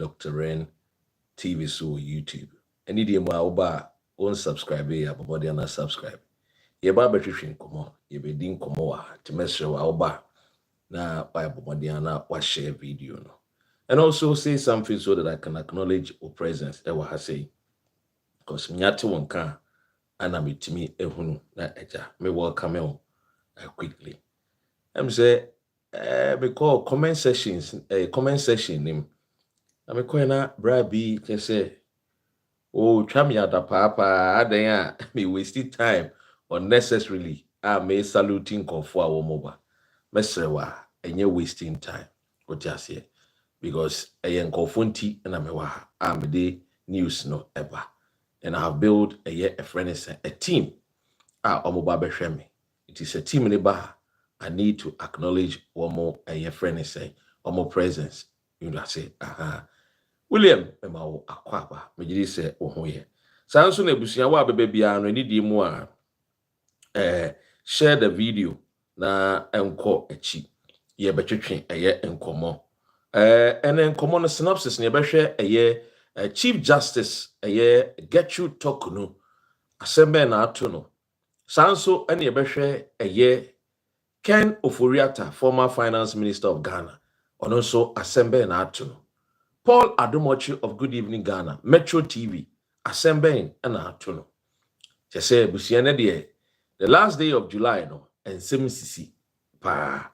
Dr. Ren TV so YouTube. Any day more oba on subscribe here, but body not subscribe. Ye ba between komo, ye be din komo to mesre wa oba na Bible body na wa share video no. And also say something so that I can acknowledge your presence. Ewa ha say because mnyate won kan ana metimi ehunu na eja me welcome you quickly. I'm say because comment section nim. I'm going na brabi can say oh chami ada papa adan me wasted time unnecessarily. I may saluting for our mobile. Mesrewa enye wasting time. What just here because ayen kofunti na mewa amde news no ever. And I have built a friend a team. Omoba behwe me. It is a team in the I need to acknowledge one more a friend say omo presence. You know say William ema akwaba me gidi say ohun ye. Sanso na ebusuya wa bebe bia no ni di mu a share the video na enko echi ye betwetwe eye enkomo and enkomo no synopsis ne behwe eye Chief Justice GACL Torkornoo SML na ato no sanso ene behwe Ken Ofori-Atta, former finance minister of Ghana, and also SML na ato no Paul Adom-Otchere of Good Evening Ghana Metro TV SML na ato no say busiane de the last day of July no and sisi pa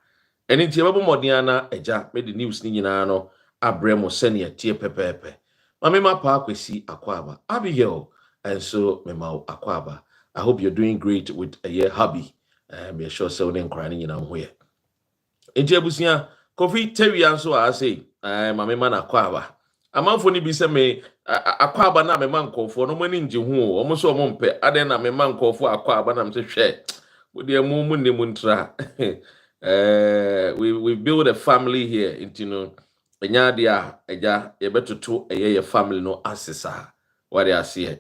eni tie babo modiana eja me the news ni nyina no abremo sene tie pepepe Mamema pa kwesi akwaba Abigail and so mema akwaba. I hope you're doing great with a year hobby. Me sure so then crying in here. Ejebusia Kofi Terry so I say mamema na akwaba. Amanfo ni bi se me akwaba na mema nkofo no mani nje hu o mo so mo mpe ade na mema nkofo akwaba na mse hwe. Wo de mu ne mu ntra. We build a family here into no Enyadia eja yebetoto eye family no asesa what I see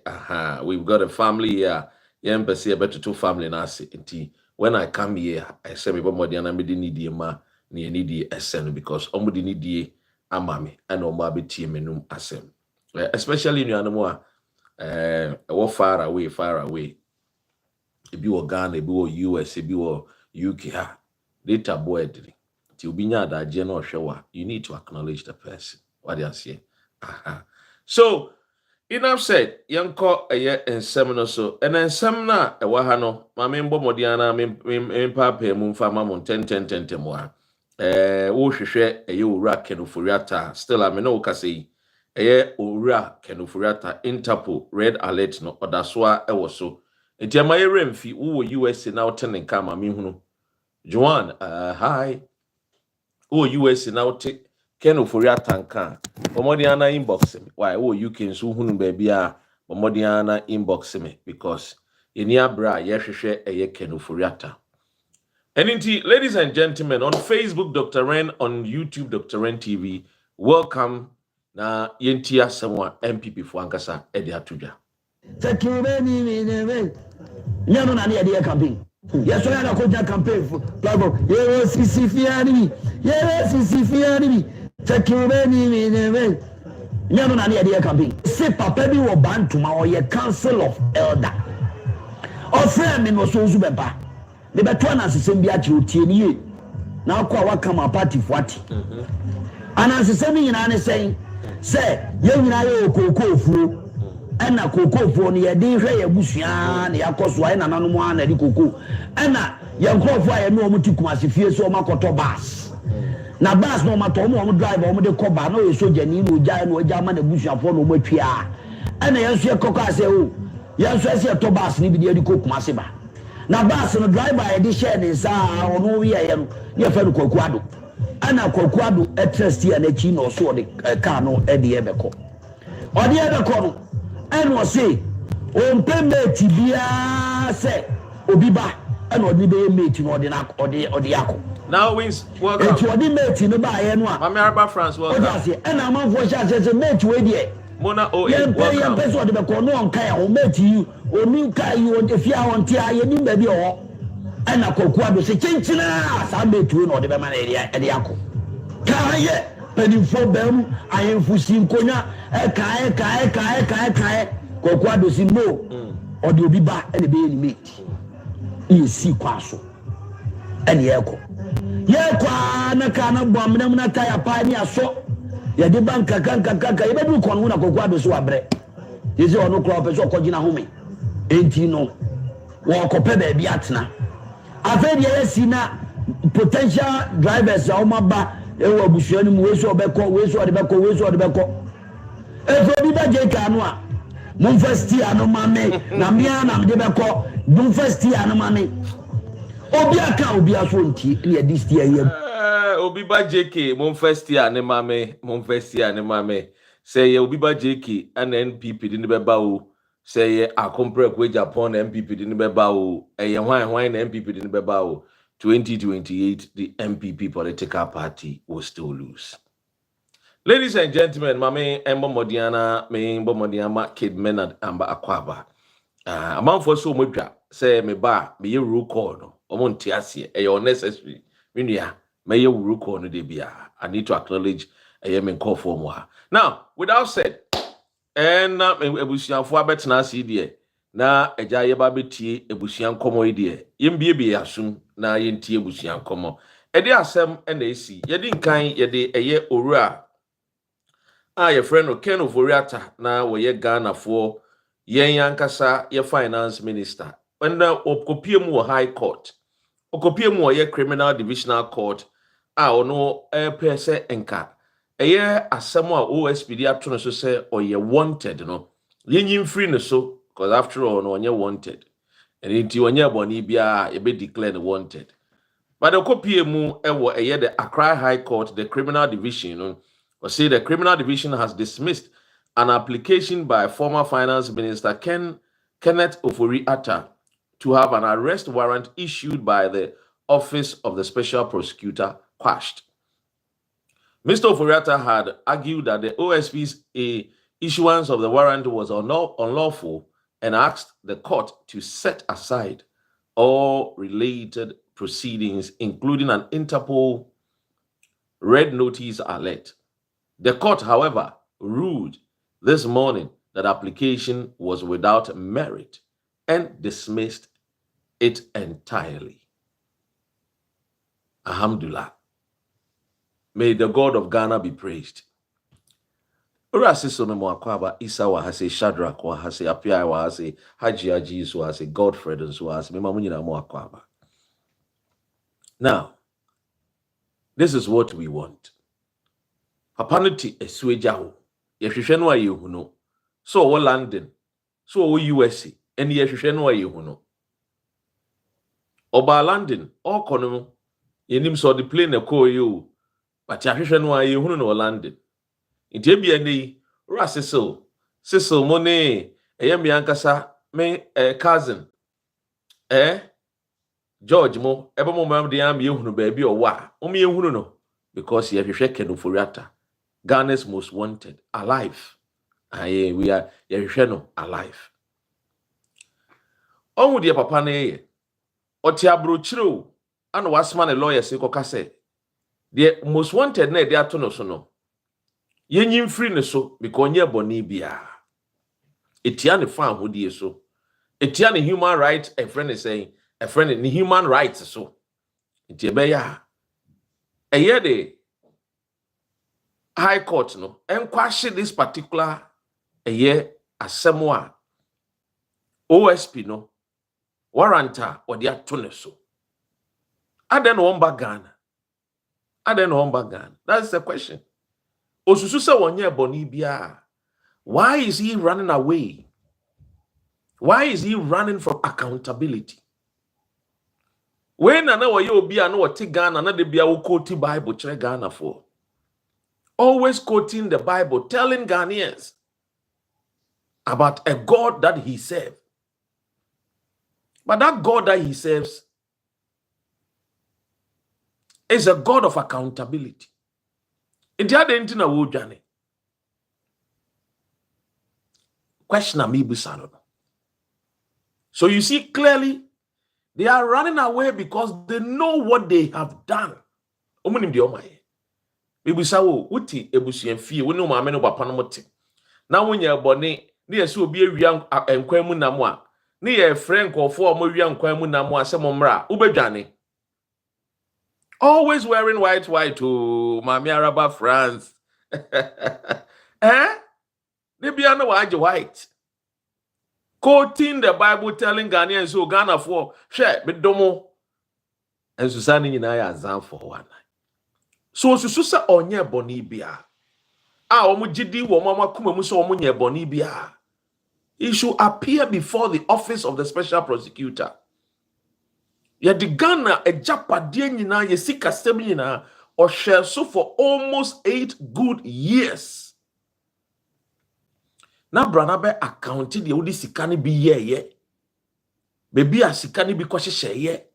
we've got a family here yempese yebetoto family na ase nti when I come here I say me bomodi na me di need ma na need esen because omodi need amame and omo abetie menum asem especially in animal far away ebi wo Ghana ebi wo US ebi wo UK ha data boy you need to acknowledge the person. What do you say? So, enough said, young call a year and seminar so, and then semina a wahano, my member Modiana, papa, mumfama mon 10 more. Share a you rack and Ofori-Atta, still I'm no casi, a year ura can Ofori-Atta, Interpol, red alert no, or that's why I was so. And Jamaica Remfi, who US now turning kama mihuno. Joanne, hi. US now take Ken Ofori-Atta nka Omodiana inbox me why UK nso hunu baby a Omodiana inbox me because eni abra yehwehwe eye Ken Ofori-Atta. And indeed, ladies and gentlemen, on Facebook Dr. Ren, on YouTube Dr. Ren TV, welcome na yentia semwa NPP for ankasa edi atuja. Nyano na ade campaign. Yes, I had a campaign for Bible. Yes, take you many men. Nyano na ade campaign. Say papa bi wo bantuma or ye council of elder. Or friend me no so zubeba. The beto na asem bi achi otienie. Na akwa waka ma party fuati. Ana asem nyina ne say ye nyina ye okoko ofuo. Ena kokofo ni yedi hwe ye busua na yakoso ayi nananom ana di koko ena ye nkrofo ayi no omuti kumasifie so makoto bus na bus no mato omo driver omo de koba na o soja ni mo ja na o ja ma na busuafo no matwia ena yenso ye koko ase o yenso ase to bus ni bi de di kokumase ba na bus no driver ye di share ni sa ono wi ye no ye fa no kwakuado ena kwakuado etrest ya na chi no so de car no e de ebeko odi ebeko no and was say, on payment bia say obiba and odi be mate no odi ako. Now wins welcome. It odi mate no ba ye no a. Mama Araba France welcome. Odi say and am for say mate we there. Mona welcome. Ye person odi be ko no on kai o mate you oni kai you on efia on tia ye ni ba bi o. And akoku ado say chinchina sa mate we no odi be man e ako. Ka ye penifo bem ayemfusi nkonya kae Kwakwado si no or the obiba and the baby mate you see kwaso and yeko yekwa na kana bom na muna taya pa ni aso ya de banka kanka ye bedu kon na Kwakwado so abre ye se ono kro pe so kogina home enti no wo kope ba bi atena afedi ye si na potential drivers ya omaba e wo abusuani mu we so obeko we so de beko efo bi ba je kanu a Monfesti anomame na mia na mde beko monfesti anomame obi aka obi aso nti ne dis year yam obi ba JK monfesti anomame say ye obi ba JK and NPP di ne beba o say ye akompre kwa Japan NPP di ne beba o ye hwan na NPP di ne beba o 2028 the NPP political party will still lose. Ladies and gentlemen, mame embo modiana me embo modiama kid menad amba akwaba. Amanfo so modwa say me ba me ye rule call no. Omo nti ase e unnecessary. Me nua me ye rule call no de bia. I need to acknowledge me call for mo ha. Now, without said, and ebusianfo abetena ase de na eja ye ba betie ebusian komo yi de. Yembie asum na yentie ebusian komo. E de asem na esi. Ye di nkan ye de eye owura your friend Ofori-Atta na woye Ghana for yen yankasa ye finance minister. When okopie mu high court, okopie mu ye criminal divisional court, ono pese enka. Eye asemo a OSPD atono so say oye wanted no. Yen free no so, because after all no onye wanted. And inti onye boni bia ye be declared wanted. But okopie mu ewo eye the Accra High Court, the criminal division no. Or say the criminal division has dismissed an application by former finance minister Kenneth Ofori-Atta to have an arrest warrant issued by the office of the special prosecutor quashed. Mr. Ofori-Atta had argued that the OSP's issuance of the warrant was unlawful and asked the court to set aside all related proceedings, including an Interpol red notice alert. The court, however, ruled this morning that application was without merit and dismissed it entirely. Alhamdulillah. May the God of Ghana be praised. Urasiso memo akwaba Isa wa hase Shadrach wa hase Apia wa hase Haji Aji wa hase Godfred and so hase mema munyina mo akwaba. Now, this is what we want. Papanity eswejaho. Yehwehwe no ayehu no. So wo London, so wo USA, and yehwehwe no ayehu no. Oba London, okono yenim so the plane ekọ you, but yehwehwe no ayehu no London. Nti bia nei, ra Cecil mo ne eyem yankasa me cousin George mo ebe mo mam de am yehu no ba bi o wa. O me yehu no because yehwehwe Ken Ofori-Atta. Ghana's most wanted, alive. We are alive. On with your papa ne Otiabro and wasman a lawyer say kokase. The most wanted ne they are tono sono. Yen free ne so because nye boni bia. Etiane fan who die so. Etiane human rights a friend is saying a friend in human rights so. Etibeya. A year de High Court no enquash this particular asemwa OSP no warranta or their tuneso. Aden womba Ghana. That's the question. Osusu se wonye boni bia. Why is he running away? Why is he running from accountability? When na wa yo bia no wote Ghana na de bia wo quote Bible chere Ghana for. Always quoting the Bible, telling Ghanaians about a God that he serves. But that God that he serves is a God of accountability. Question. So you see clearly, they are running away because they know what they have done. Bibisa wo uti ebusuan fie wo ne maame no papa no mote. Na wonya bone ne yesi obi awia enkwan mu nam a ne ye friend nkofo o mo wia nkwan mu nam a se mo mra ubedwane. Always wearing white to Mami Araba France. Eh? They be no white. Quoting the Bible telling Ghanaians so Ghana for share me domo. And Susani in I azam for one. So Susa onye boni bia. Ah, omujidi wo mama kuma muso omunye boni bia. He should appear before the office of the special prosecutor. Ya di Ghana e japadie nyina ye sika stem nyina or share so for almost 8 good years. Na brana be accounted de odi sika ni bi ye. Baby a sika ni bi ko hye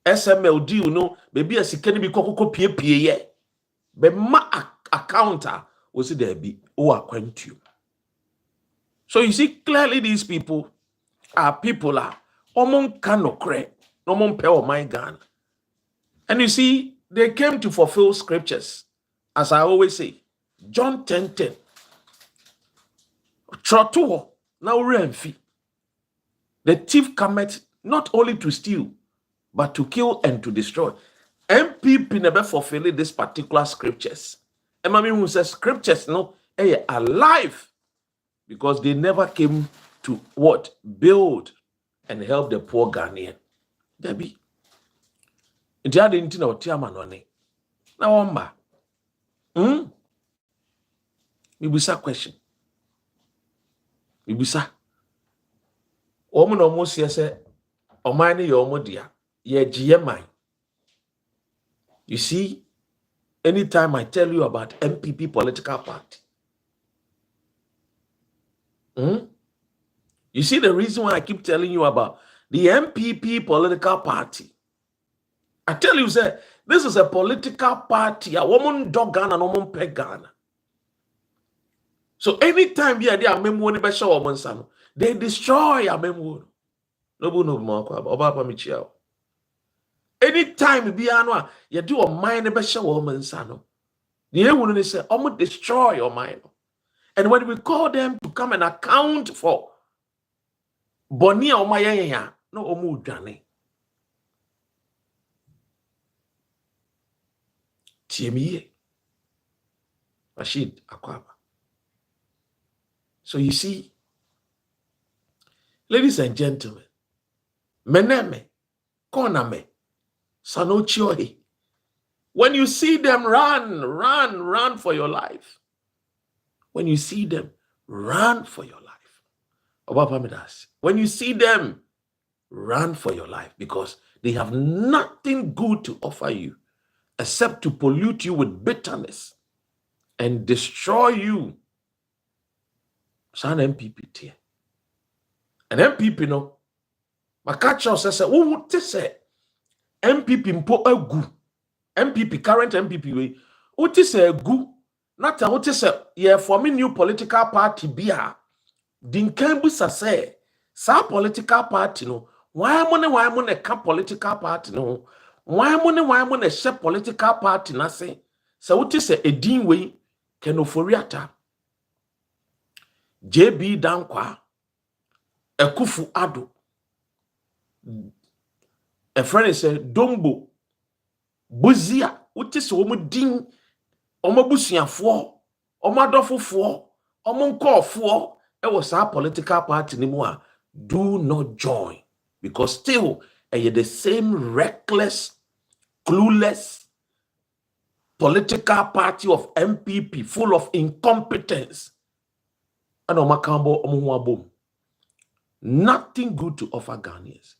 SML deal no baby a sika ni bi ko pie ye. Be ma accounter o si there be o akwantu. So you see clearly these people are people omon kanokre no mon pe o my Ghana. And you see they came to fulfill scriptures, as I always say. John 10:10. Trotuo now remfi. The thief cometh not only to steal, but to kill and to destroy. NPP never fulfilling this particular scriptures. And Mami who says scriptures no are alive because they never came to what? Build and help the poor Ghanaian. Debbie. Inti ade inti na otiama none. Na wamba. Mibisa question. Mibisa. Omo no mo sie se oman ne yo mo dia. Ye giye man. You see, anytime I tell you about NPP political party, you see the reason why I keep telling you about the NPP political party. I tell you, sir, this is a political party. A woman dog Ghana, no woman peg Ghana. So anytime they are memo ni besha woman sano, they destroy a memo. No more Obapa Michel. Anytime be anwa, you do a mine besha woman sano. The woman say, I'm gonna destroy your mind. And when we call them to come and account for Bonia or my no omu dane. Tiemiye. Rashid Akwaba. So you see, ladies and gentlemen, meneme, koname, sanochiohi. When you see them run for your life. When you see them, run for your life. When you see them, run for your life because they have nothing good to offer you except to pollute you with bitterness and destroy you. San MPP tier. And MPP no, Makacho says, "Oh, say MPP mpo agu, MPP current MPP way, what is a gu? Not a what is a yeah for me new political party bia. Dinkembu say, sa political party no. Why money ka political party no? Why money share political party na say? So what is a din way can Ofori-Atta, JB Dankwa, Akufo-Addo, a friend said Dombo, Buzia, what is woman din, Omabusian for, Omadofo for, Omonko for, it was our political party anymore. Do not join because still you're the same reckless, clueless political party of MPP full of incompetence. And nothing good to offer Ghanaians.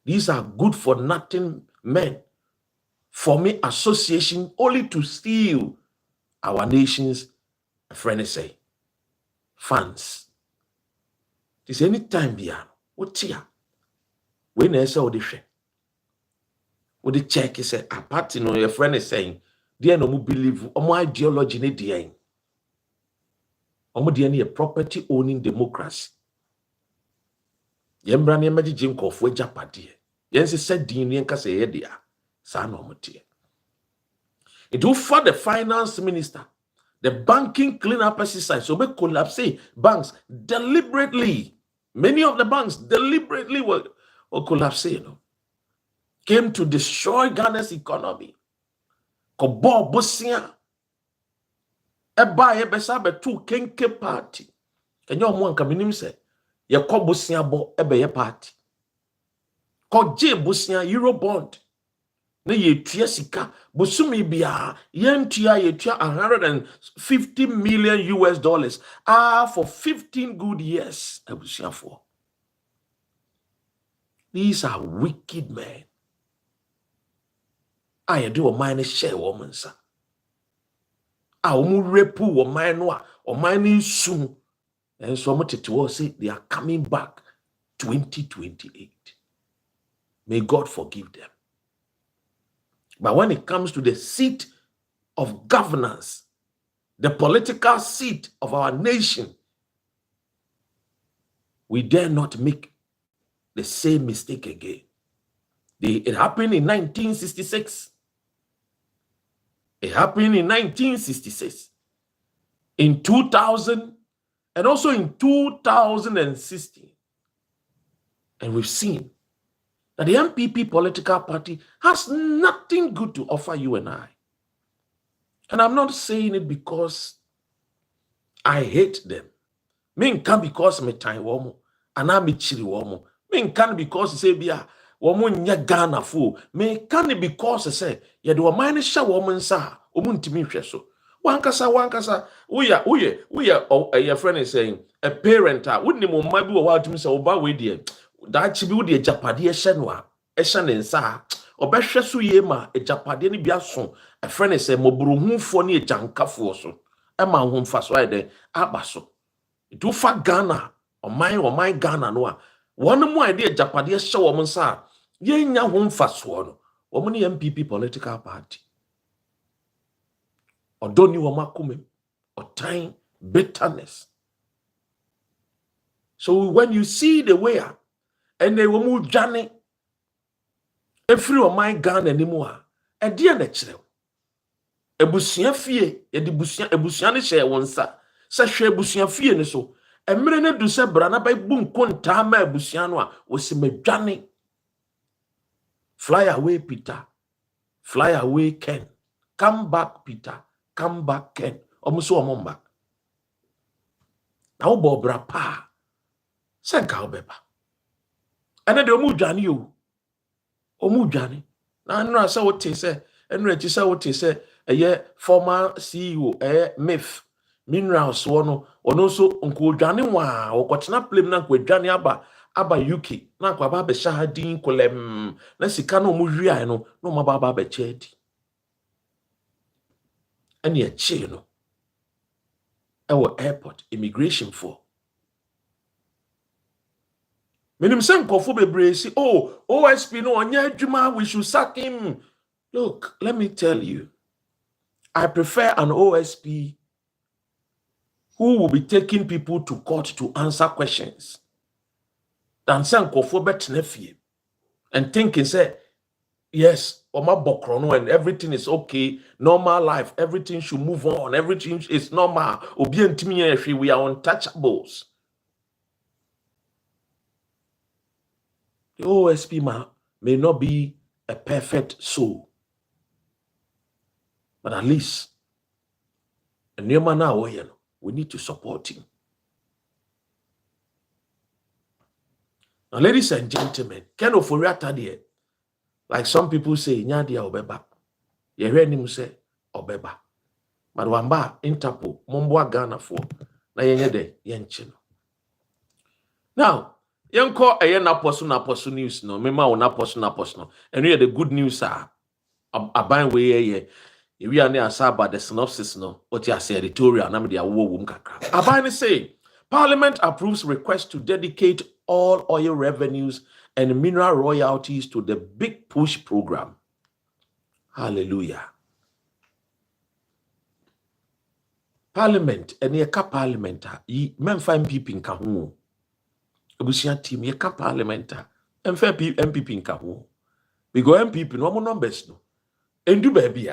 These are good for nothing men. For me, association only to steal our nation's, a friend say, funds. This anytime beyond. What here? When I saw the share, what the check is a party, no, your friend is saying, dear no believe my ideology ne dear. A property owning democracy. Yembrani emerji jinko fwe japadi. Yensi said din yenka se yedia. Sa no mutie. It will for the finance minister, the banking cleanup exercise, so we collapse banks deliberately. Many of the banks deliberately were collapsing, came to destroy Ghana's economy. Kobo Bosia, Eba Ebesabe two Kenke party. And your one kaminim say, ye ko Bosia bo ebe ye party. Ko J Bosia Euro bond. Ne ye tua sika busumi bia yen tua ye tua $150 million US for 15 good years. For these are wicked men. I do a minor share woman, sir. I will repu or mine or mine soon. And so much to say they are coming back 2028. May God forgive them. But when it comes to the seat of governance, the political seat of our nation, we dare not make the same mistake again. It happened in 1966. It happened in 1966. In 2000, and also in 2016. And we've seen that the NPP political party has nothing good to offer you and I. And I'm not saying it because I hate them. Me can because me time womo, and I me chiri womo. Me can because say bia womo nya Ghana fo. Me can because say ye do mine sha womo nsa omu ntimi hwe so. Wankasa we your friend is saying a parent wouldn't mo ma bi wo wa tumi say oba we die da chi bi wo die japade hye no a hye ne nsa obehwe so ye ma japade ne bia so a friend is say mobruhufo ne jankafo so e ma ho mfa so ide aba so do fa Ghana o my Ghana no a won mo ide japade hye wo mo nsa ye nya ho mfa so no wo mo ne MPP political party or don't you makume or time bitterness. So when you see the way and they will move journey every of my Ghana anymore, a dear natural. A busia fee, a busian share one sa, such a busian fee and so. A minute do say brana by boom con tama busianoa was a journey. Fly away, Peter. Fly away, Ken. Come back, Peter. Come back, Ken. Omuso omomba. Na ubo brapa. Senka obeba. Ene de omu dwane yo. Omu dwane. Na anu asa wote se, enu echi se wote se eye former CEO MIF Minerals wono ono so onko dwane wa okotena plem na nko dwane aba UK na kwa ba be shahadin kolem na sika no omu hwia no no ma ba be chedi. And ye chi no our airport immigration for menim sen kofo bebre si OSP no onya adwuma we should sack him. Look, let me tell you, I prefer an OSP who will be taking people to court to answer questions than sen kofo betena fie and thinking say yes, Oma Bokrono and everything is okay, normal life, everything should move on, everything is normal. We are untouchables. The OSP may not be a perfect soul, but at least we need to support him. Now, ladies and gentlemen, Ken Ofori-Atta there, like some people say, Nyadia obeba. Ye hear him say obeba. But wamba Interpol, Momboa Ghana for na yenye de yenchino. Now, yenko na posu news no. Mema o na posu no. And here the good news are aban we we are near Asaba the synopsis no. What you say editorial na me dia wo wum kakra. Aban say Parliament approves request to dedicate all oil revenues and mineral royalties to the Big Push program. Hallelujah. Parliament, and yeka parliament, memfa MPP nka ho. Ebusia team yeka parliament, MPP nka ho. We go MPP no more numbers no. Endu baby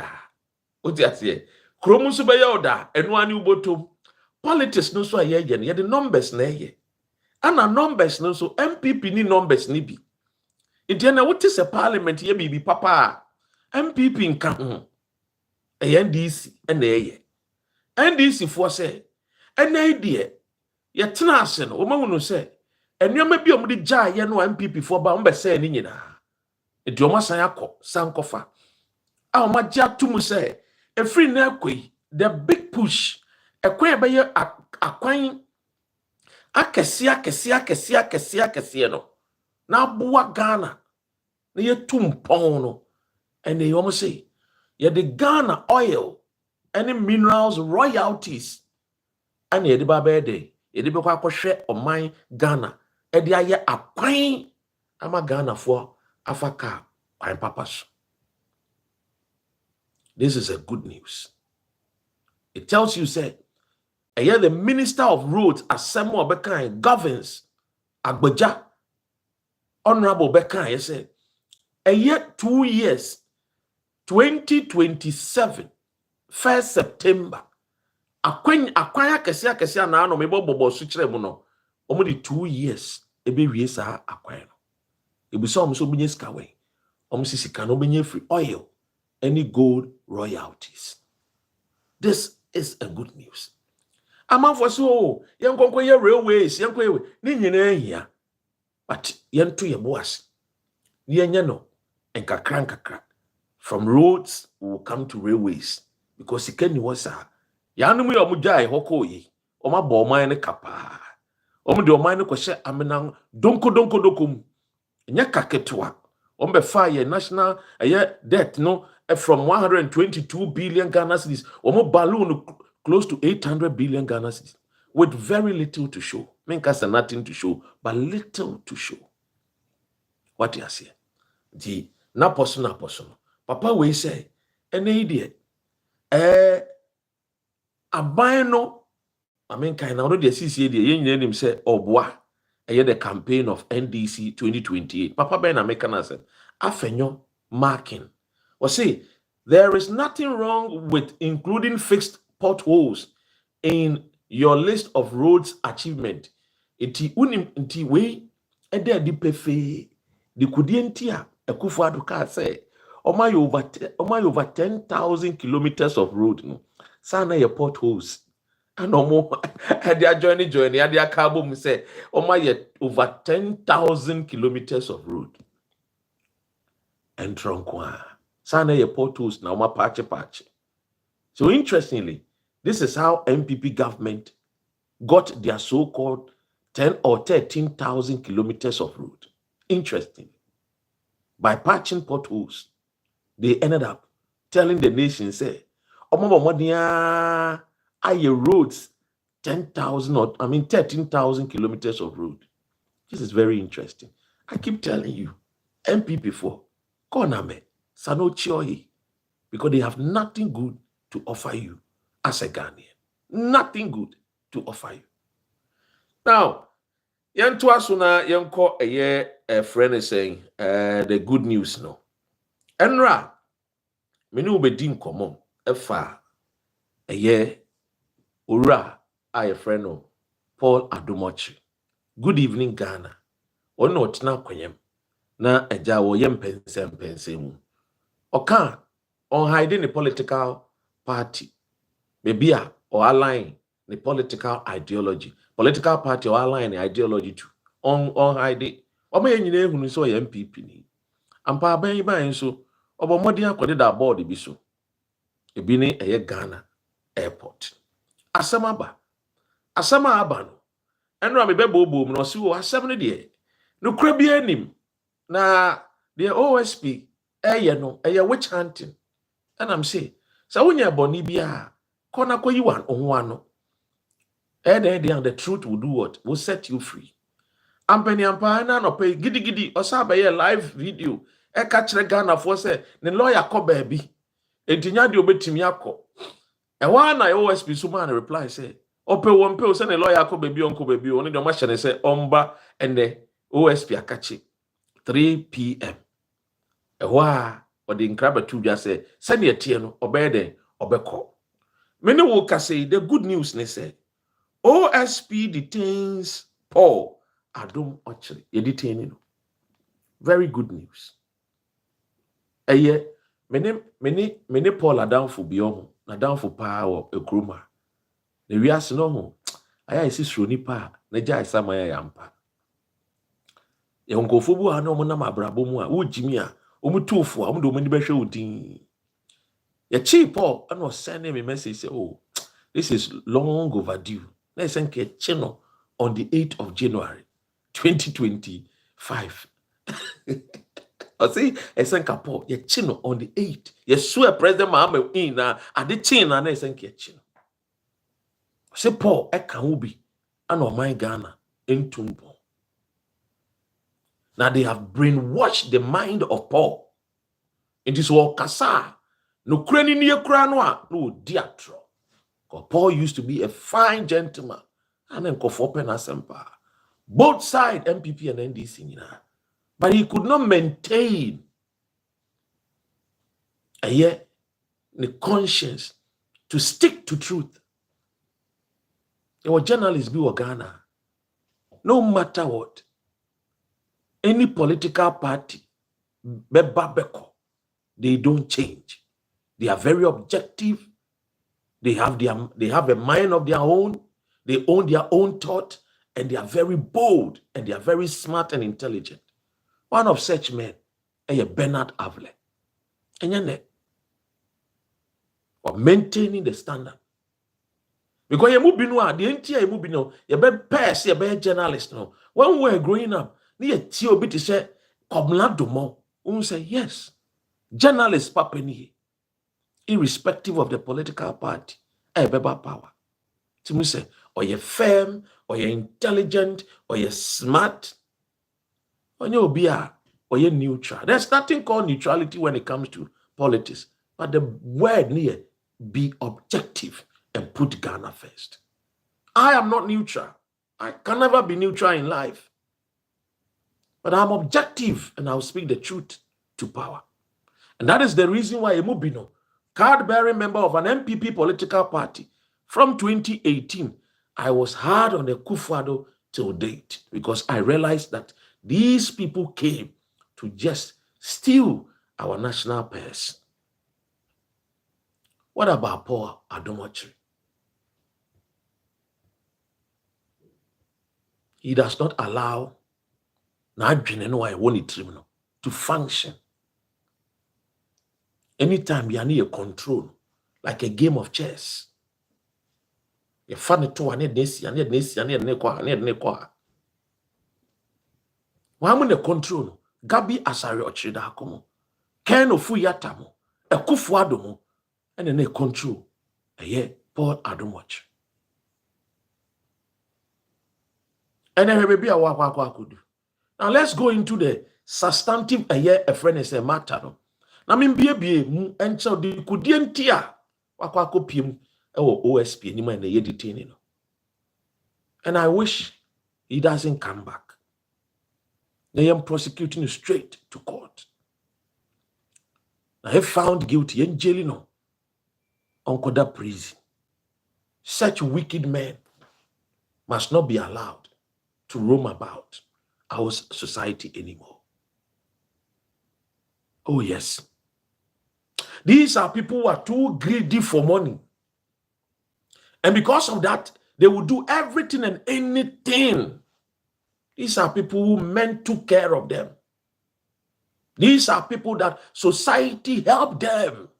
Oti ase kromu so be yoda enu ani ubotom politics no so aye ye the numbers na ye ana numbers no so MPP ni numbers ni bi nti na wote se parliament ye bibi papa MPP nka ho NDC na ye NDC fo se ena ide ye tena ase no wo mahunu se enuama bi omde gya ye no MPP fo ba ombe se ni nyina nti omasan akọ sankofa a omagya tumu se efri na akoi the big push ekwan be ye akwan akese no na aboa Ghana na ye tumpon no ene yom say ye the Ghana oil any minerals royalties and ye de ba be de ye de be kwa kohwe oman Ghana e de aye akwan ama Ghana for afaka kwan papas. This is a good news. It tells you say the Minister of Roads SML Bekan governs Agbaja Honorable Bekan say 2 years 2027 1st September akwan akese na no mebobo so kire mu no omo di 2 years ebe wie sa akwan no ebuso omo so binye sika we omo sisika no binye free oil any gold royalties. This is a good news. Amanfo so yenkonko ye railways yenko ni nyina hia but yento ye boas yenye no enkakra from roads will come to railways because ikeni wasa yanum ye omujai hoko yi omabo oman ne kapa omde oman ne kwhye amenan donko nya kaketwa ombe fa ye national debt no from 122 billion Ghana cedis omo balloon close to 800 billion Ghana cedis with very little to show. Menkasa nothing to show but little to show. What you say? The na person papa we say ene idie abano kind na already see the yen nim say oboa the campaign of NDC 2028 papa ben American say afenyo marking or say there is nothing wrong with including fixed potholes in your list of roads achievement. Iti unim nti we ede di pefe di kudientia Akufo Addo say over 10,000 kilometers of road no sana ye potholes and omo dia journey dia carbon say over 10,000 kilometers of road and tronkwa sana ye potholes na omo patch. So interestingly, this is how NPP government got their so-called 10 or 13,000 kilometers of road. Interesting. By patching potholes, they ended up telling the nation, say, aye roads 13,000 kilometers of road. This is very interesting. I keep telling you, NPP for Koname, Sano Chiohi, because they have nothing good to offer you as a Ghanaian. Nothing good to offer you. Now, yanto asuna yanko a friend is saying the good news no. Enra, menu bedim komo efa ura a friend no Paul Adom-Otchere. Good evening Ghana. Ono otina kwanyem na eja wo yem pense mu. Oka on hiding the political party. Maybe or align the political ideology. Political party or align the ideology to on hide. Or may you know so MPP ni. Ampa ben ban so obo modi akode da board bi so. Ebi ni Ghana airport. Asama aba no. Enra me bebo no si wo asem ne de. No kra bi anim na the OSP witch hunting. And I'm saying, so when you're boni bia kona ko yi wan onwano. The truth will do what? Will set you free. Ampeni ampa na no pay gidi osaba ye live video. Catch the Ghana for say the lawyer ko baby. Entinya de obetimi akọ. One na OSP so man reply say ope won pe o say the lawyer ko baby onko baby oni de ma hye say omba and the OSP akachi 3 p.m. Or the incredible two just say send your tie no obey den obeko. Many will say the good news they say OSP detains Paul Adom-Otchere. You detaining. Very good news. Eye many Paul are down for beyond, na down for power a groomer. The reas no ho. Aya isi sroni pa na jai samaya yampa. Ye nkofo bu ha na omo na mabrabo mu a wojimi a omo tuofo a omo do omo ni behwe odin. Ye chi Paul and was sending me message say, oh, this is long overdue. Let's send a channel on the 8th of January 2025. I see a send Paul, ye channel on the 8th. Ye swear President Mahama in at the chin and I send a channel. Say Paul, I can be and on my Ghana in Tumbo. Now they have brainwashed the mind of Paul. It is all kasa. No crane near cranwa, no diatro. Paul used to be a fine gentleman. And then Kofopen Asempa. Both sides, NPP and NDC. But he could not maintain the conscience to stick to truth. There were journalists be Ghana. No matter what. Any political party, they don't change. They are very objective. They have a mind of their own. They own their own thought. And they are very bold. And they are very smart and intelligent. One of such men is Bernard Avle. And yet, or maintaining the standard. Because you move the entire move you be pers, you be journalist no. When we were growing up, you tio bit say komla domo. We say yes. Journalists papeni, irrespective of the political party, beba power. To say, or you're firm, or you're intelligent, or you're smart, or you're neutral. There's nothing called neutrality when it comes to politics. But the word near be objective and put Ghana first. I am not neutral. I can never be neutral in life. But I'm objective and I'll speak the truth to power. And that is the reason why Emubino, card-bearing member of an NPP political party, from 2018, I was hard on the Kufuor till date because I realized that these people came to just steal our national purse. What about Paul Adom-Otchere? He does not allow to function. Anytime you need a control, like a game of chess, you find it to an edness, and why the control? Gabi Asari da Komo, Ken Ofori-Atta mo, a Kufuor and then a control. Paul Adom-Otchere. And then maybe a wakwa could do. Now let's go into the substantive a friend is a matter. Now mean be and so the couldn't tear wakwa copium OSP anymore and the detaining. And I wish he doesn't come back. They am prosecuting straight to court. Now he found guilty in jail on Koda prison. Such wicked men must not be allowed to roam about our society anymore. Oh yes. These are people who are too greedy for money. And because of that, they will do everything and anything. These are people who men took care of them. These are people that society helped them,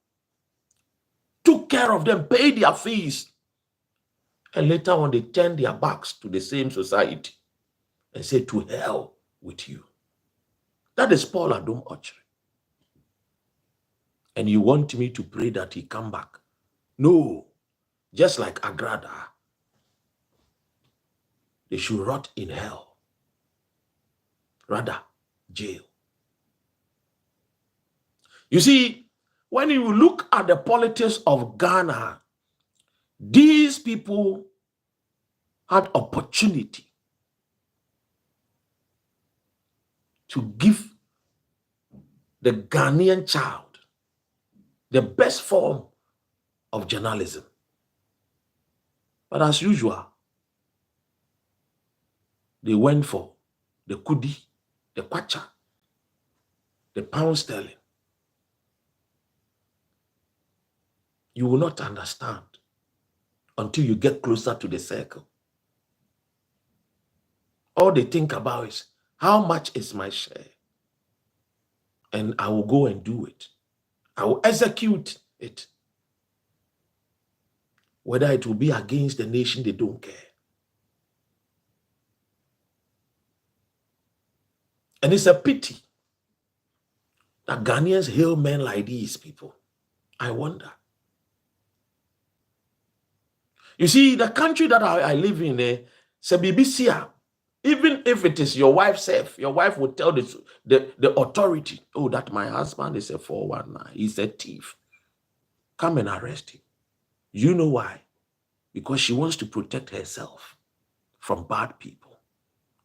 took care of them, paid their fees. And later on, they turned their backs to the same society and said, to hell with you. That is Paul Adom-Otchere. And you want me to pray that he come back? No. Just like Agrada, they should rot in hell. Rather, jail. You see, when you look at the politics of Ghana, these people had opportunity to give the Ghanaian child the best form of journalism. But as usual, they went for the kudi, the kwacha, the pound sterling. You will not understand until you get closer to the circle. All they think about is, how much is my share? And I will go and do it. I will execute it. Whether it will be against the nation, they don't care. And it's a pity that Ghanaians hail men like these people. I wonder. You see, the country that I live in, BBC, even if it is your wife's self, your wife will tell the authority, oh, that my husband is a 419, he's a thief. Come and arrest him. You know why? Because she wants to protect herself from bad people.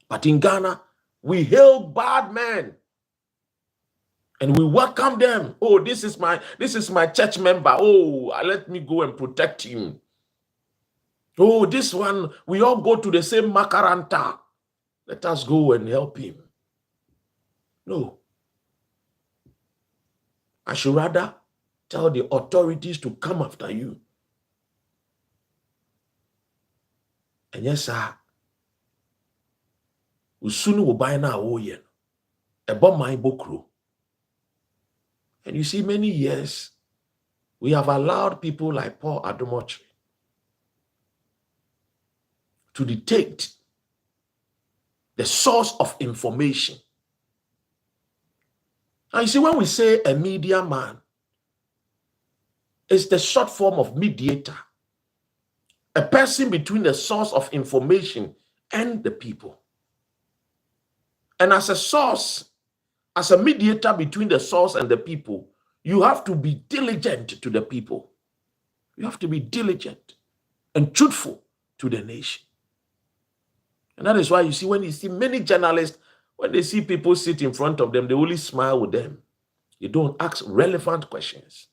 But in Ghana, we hail bad men and we welcome them. Oh, this is my church member. Oh, let me go and protect him. Oh, this one, we all go to the same makaranta. Let us go and help him. No. I should rather tell the authorities to come after you. And yes, sir. Usunu will buy now, oh yeah. About my bokro. And you see, many years, we have allowed people like Paul Adom-Otchere to detect the source of information. And you see, when we say a media man, it's the short form of mediator, a person between the source of information and the people. And as a source, as a mediator between the source and the people, you have to be diligent to the people. You have to be diligent and truthful to the nation. And that is why you see, when you see many journalists, when they see people sit in front of them, they only smile with them. They don't ask relevant questions.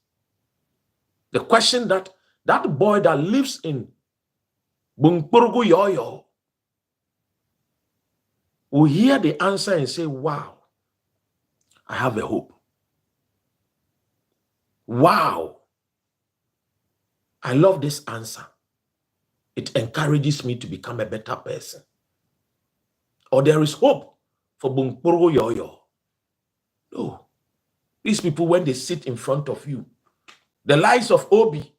The question that boy that lives in Bunkpurgu Yoyo will hear the answer and say, wow, I have a hope. Wow, I love this answer. It encourages me to become a better person. Or there is hope for Bunkpurgu Yoyo. No. These people, when they sit in front of you, the lives of Obi,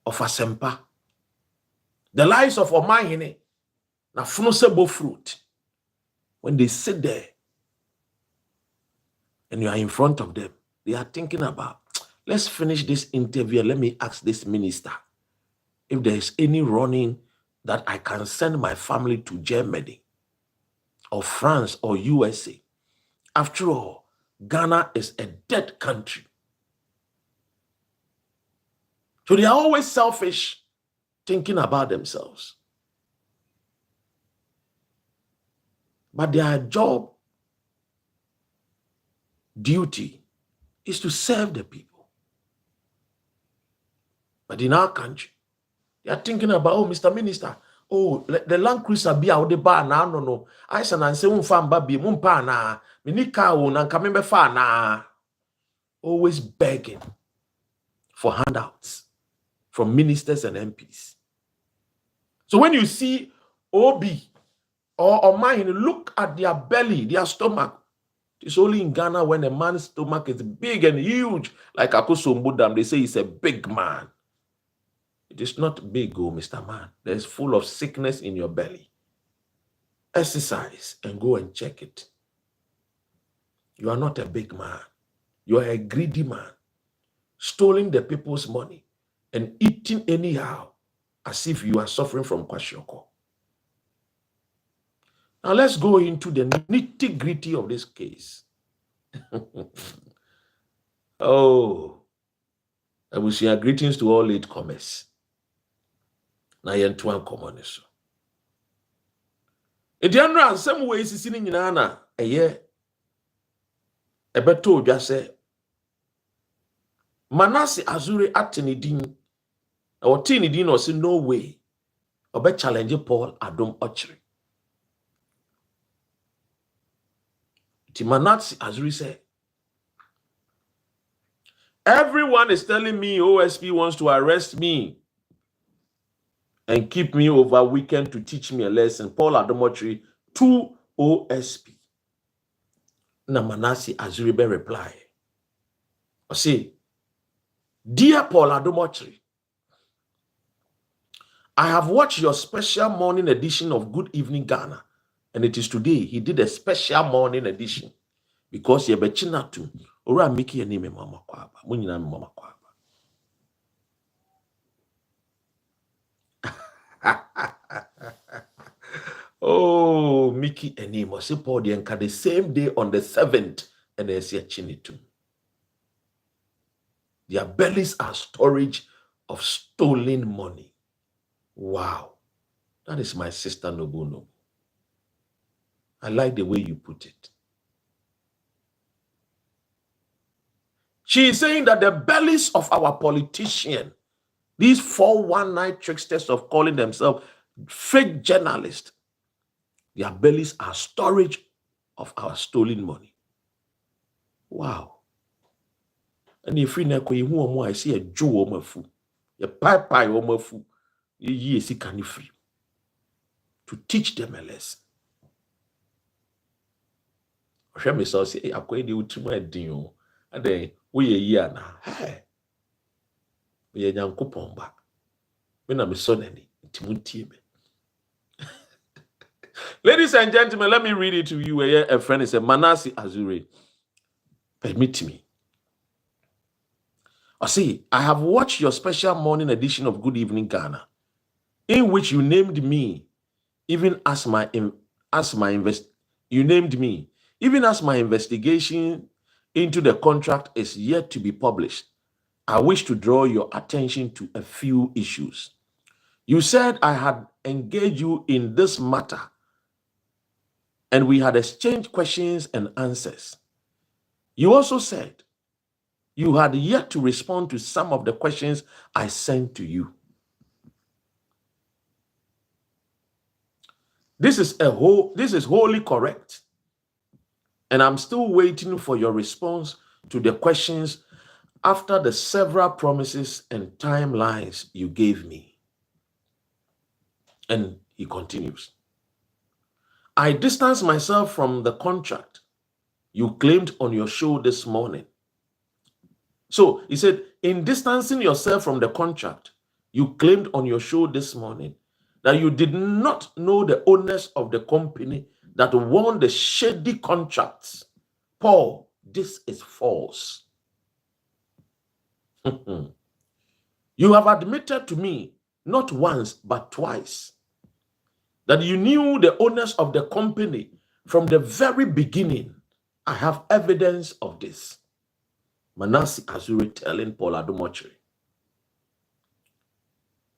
of Asempa, the lives of Omahine, na Funosebo fruit, when they sit there and you are in front of them, they are thinking about, let's finish this interview. Let me ask this minister if there is any running that I can send my family to Germany or France or USA. After all, Ghana is a dead country. So they are always selfish, thinking about themselves. But their job, duty, is to serve the people. But in our country, they are thinking about, oh, Mr. Minister, oh, the Land Cruiser be out the bar now, no. I said, and say, baby, na, minika na kamembe fa na. Always begging for handouts from ministers and MPs. So when you see Obi or mine, look at their belly, their stomach. It's only in Ghana when a man's stomach is big and huge, like Akosumbudam, they say he's a big man. It is not big, oh, Mr. Man. There's full of sickness in your belly. Exercise and go and check it. You are not a big man. You are a greedy man, stealing the people's money and eating anyhow as if you are suffering from kwashiorkor. Now let's go into the nitty-gritty of this case. Oh, I will share greetings to all latecomers. Na yentuan komoneso. Edianra some ways is in Nana a year. Ebeto just say Manasseh Azure atenidin or tinidin or say no way. Obe challenge Paul Adom-Otchere. Manasseh Azure said, everyone is telling me OSP wants to arrest me and keep me over weekend to teach me a lesson. Paul Adom-Otchere to OSP. Na Manasseh Azure be reply. I say, dear Paul Adom-Otchere, I have watched your special morning edition of Good Evening Ghana, and it is today. He did a special morning edition because you're bechina to ora Mickey and name mama kwaba. Munyina mama kwaba. Oh, Mickey and him was Paul the same day on the 7th, and they say chinitum. Their bellies are storage of stolen money. Wow. That is my sister Nobuno. I like the way you put it. She is saying that the bellies of our politicians, these 419 tricksters of calling themselves fake journalists, their bellies are storage of our stolen money. Wow. And if you know, I see a Jew on my foot, a pie on my foot, you see, can you free to teach them a lesson. I me so say, I'm going to do my deal, and then we a year now. Hey, we a young coupon back. When I'm a son, ladies and gentlemen, let me read it to you. A friend is a Manasseh Azure. Permit me. I see, I have watched your special morning edition of Good Evening Ghana, in which you named me, even as my investigation into the contract is yet to be published. I wish to draw your attention to a few issues. You said I had engaged you in this matter, and we had exchanged questions and answers. You also said you had yet to respond to some of the questions I sent to you. This is wholly correct. And I'm still waiting for your response to the questions after the several promises and timelines you gave me. And he continues. I distance myself from the contract you claimed on your show this morning. So he said, in distancing yourself from the contract you claimed on your show this morning, that you did not know the owners of the company that won the shady contracts. Paul, this is false. You have admitted to me, not once, but twice, that you knew the owners of the company from the very beginning. I have evidence of this. Manasseh Azure telling Paul Adom-Otchere,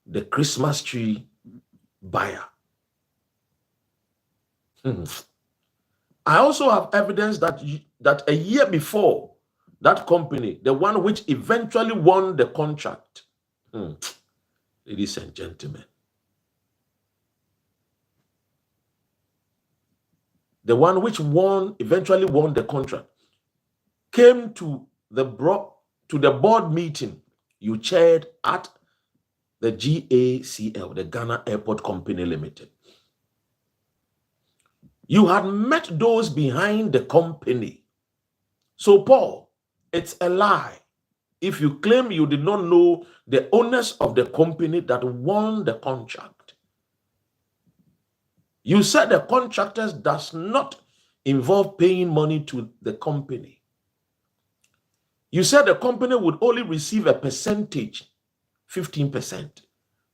the Christmas tree buyer. I also have evidence that a year before, that company, the one which eventually won the contract, ladies and gentlemen, the one which eventually won the contract, came to the board meeting you chaired at the GACL, the Ghana Airport Company Limited. You had met those behind the company. So, Paul, it's a lie if you claim you did not know the owners of the company that won the contract. You said the contractors does not involve paying money to the company. You said the company would only receive a percentage, 15%,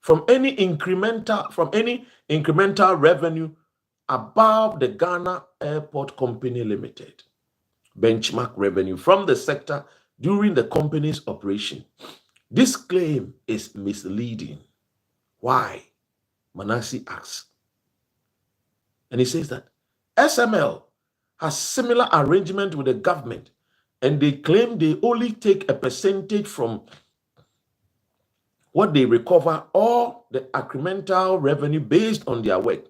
from any incremental revenue above the Ghana Airport Company Limited benchmark revenue from the sector during the company's operation. This claim is misleading. Why? Manasseh asks. And he says that SML has similar arrangement with the government and they claim they only take a percentage from what they recover or the incremental revenue based on their work.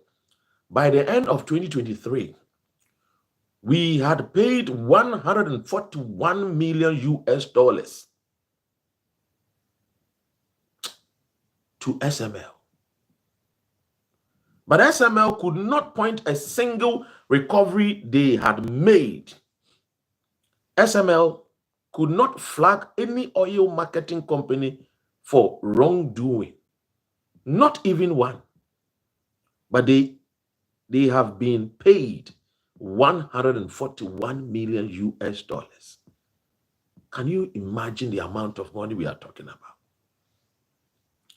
By the end of 2023, we had paid 141 million US dollars to SML. But SML could not point a single recovery they had made. SML could not flag any oil marketing company for wrongdoing, not even one. But they have been paid 141 million US dollars. Can you imagine the amount of money we are talking about?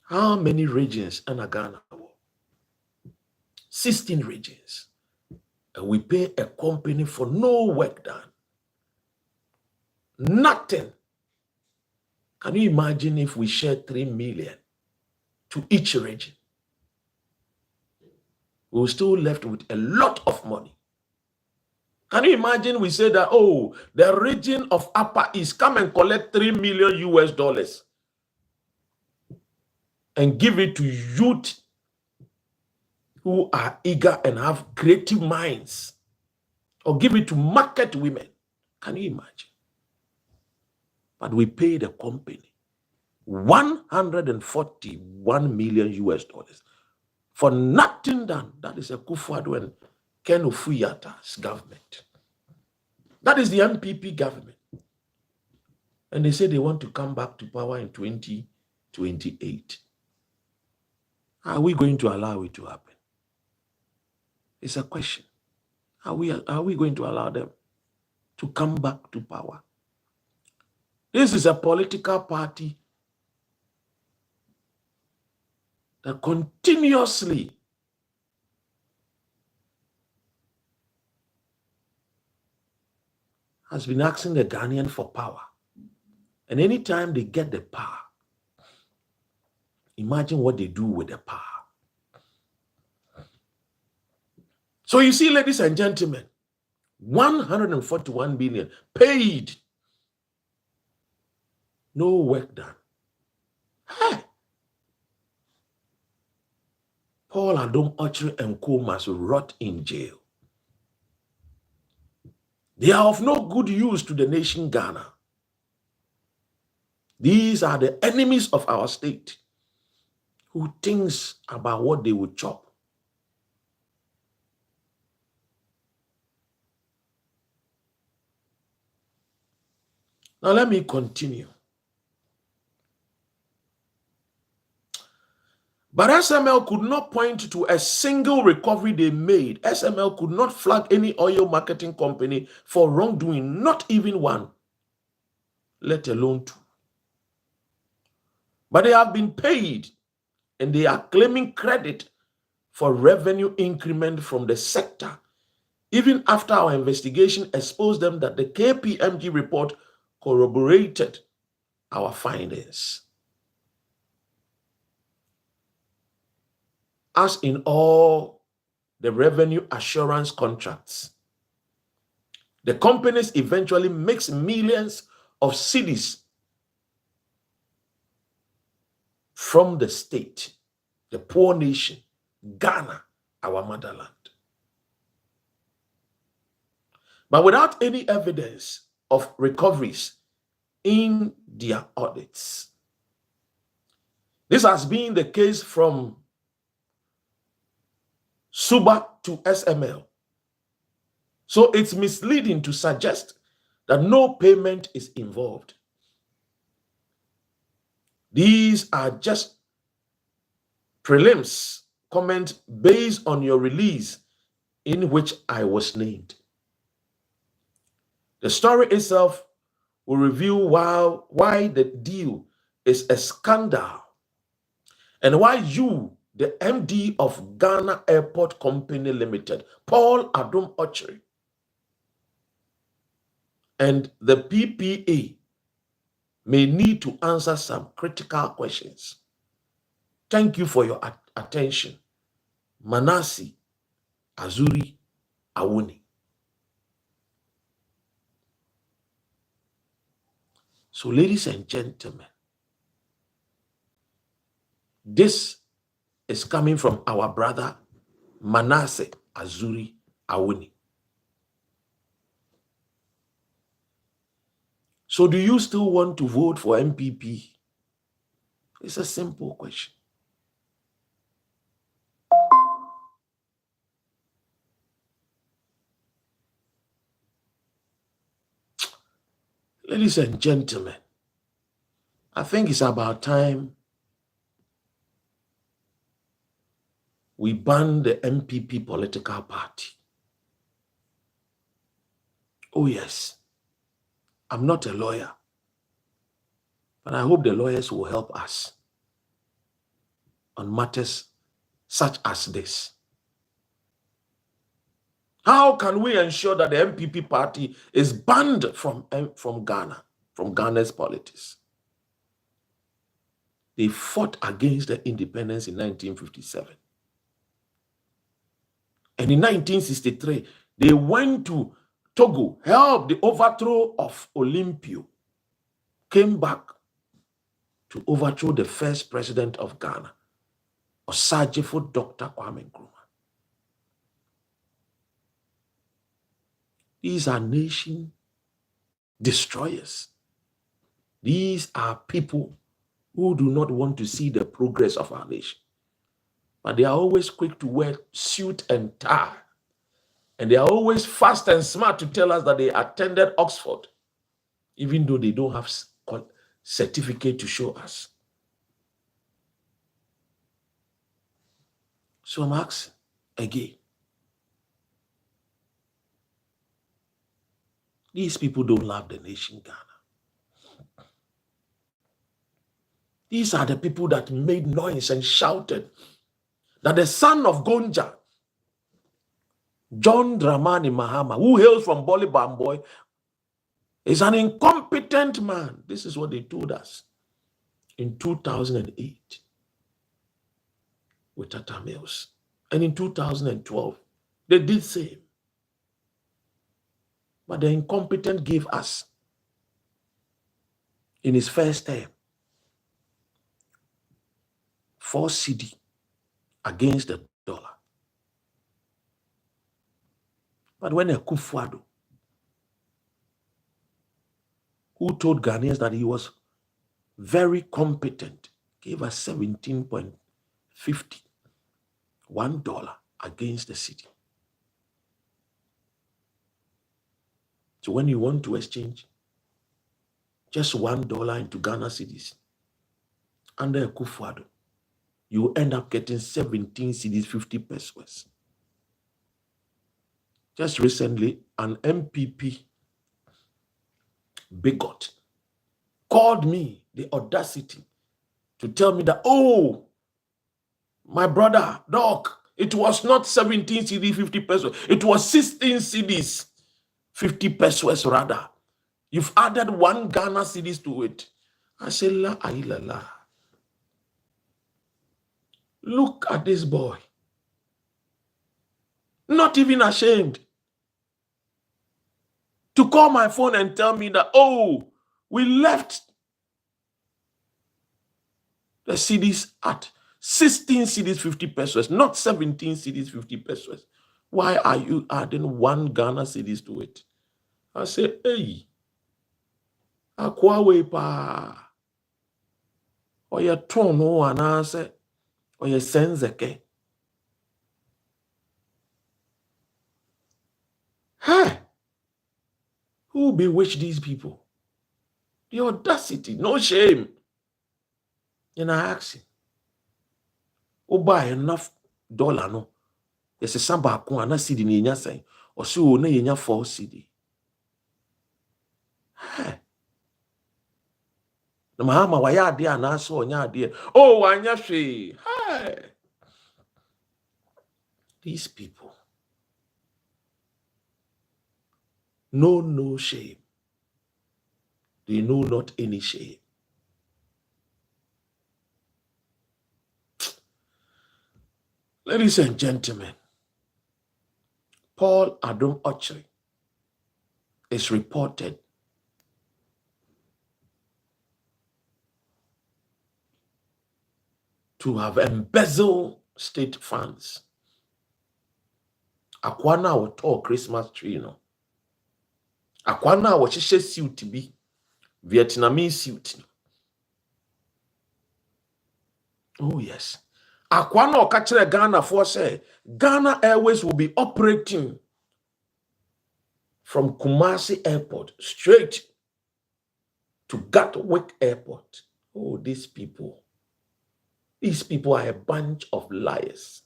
How many regions in Ghana? 16 regions. And we pay a company for no work done. Nothing. Can you imagine if we share 3 million to each region? We're still left with a lot of money. Can you imagine we say that, oh, the region of Upper East, come and collect 3 million US dollars and give it to youth who are eager and have creative minds, or give it to market women. Can you imagine? But we pay the company 141 million US dollars for nothing done. That is a Kufuor and Ken Ofori-Atta's government. That is the NPP government. And they say they want to come back to power in 2028. Are we going to allow it to happen? It's a question. Are we going to allow them to come back to power? This is a political party that continuously has been asking the Ghanaian for power. And anytime they get the power, imagine what they do with the power. So you see, ladies and gentlemen, 141 billion paid, no work done. Hey. Paul Adom-Otchere and co must rot in jail. They are of no good use to the nation Ghana. These are the enemies of our state who thinks about what they will chop. Now let me continue. But SML could not point to a single recovery they made. SML could not flag any oil marketing company for wrongdoing, not even one, let alone two. But they have been paid, and they are claiming credit for revenue increment from the sector, even after our investigation exposed them that the KPMG report corroborated our findings. As in all the revenue assurance contracts, the companies eventually makes millions of cedis from the state, the poor nation, Ghana, our motherland. But without any evidence of recoveries in their audits. This has been the case from Suba to SML. So it's misleading to suggest that no payment is involved. These are just prelims comments based on your release in which I was named. The story itself will reveal why the deal is a scandal and why you, the MD of Ghana Airport Company Limited, Paul Adom-Otchere, and the PPA may need to answer some critical questions. Thank you for your attention. Manasi Azuri Awuni. So, ladies and gentlemen, this is coming from our brother Manasseh Azuri Awuni. So, do you still want to vote for NPP? It's a simple question. Ladies and gentlemen, I think it's about time we ban the NPP political party. Oh yes, I'm not a lawyer, but I hope the lawyers will help us on matters such as this. How can we ensure that the NPP party is banned from Ghana, from Ghana's politics? They fought against the independence in 1957. And in 1963, they went to Togo, helped the overthrow of Olympio, came back to overthrow the first president of Ghana, Osajifo Dr. Kwame Nkrumah. These are nation destroyers. These are people who do not want to see the progress of our nation. But they are always quick to wear suit and tie. And they are always fast and smart to tell us that they attended Oxford, even though they don't have certificate to show us. So I'm asking again, these people don't love the nation Ghana. These are the people that made noise and shouted that the son of Gonja, John Dramani Mahama, who hails from Boli Bamboy, is an incompetent man. This is what they told us in 2008 with Tata Mills. And in 2012, they did same. But the incompetent gave us, in his first term, 4 cedi against the dollar. But when Akufo-Addo, who told Ghanaians that he was very competent, gave us 17.50, $1 against the cedi. So when you want to exchange just $1 into Ghana cedis under Akufo-Addo, you end up getting 17 cedis, 50 pesos. Just recently, an NPP bigot called me the audacity to tell me that, oh, my brother, Doc, it was not 17 cedis, 50 pesos. It was 16 cedis, 50 pesos rather. You've added 1 Ghana cedis to it. I said, la ilala. Look at this boy. Not even ashamed to call my phone and tell me that, oh, we left the cedis at 16 cedis, 50 pesos, not 17 cedis, 50 pesos. Why are you adding 1 Ghana cedis to it? I say, hey, akwawe pa. Oya tono anase, oya senzeke. Hey, who bewitched these people? The audacity, no shame. And I ask him, oh, buy enough dollar no? Yes, a samba ko ana cedi ni enya sen. Or so na enya 4 cedi. Hey. Na mahama waya ade ana so onya ade. Oh, anya hwe. Hey. These people know no shame. They know not any shame. Ladies and gentlemen, Paul Adom-Otchere is reported to have embezzled state funds. Akwana will talk Christmas tree, you know. Akwana will share suit to be Vietnamese suit. Oh yes. Akwana Okachere Ghana for say Ghana Airways will be operating from Kumasi Airport straight to Gatwick Airport. Oh, these people are a bunch of liars.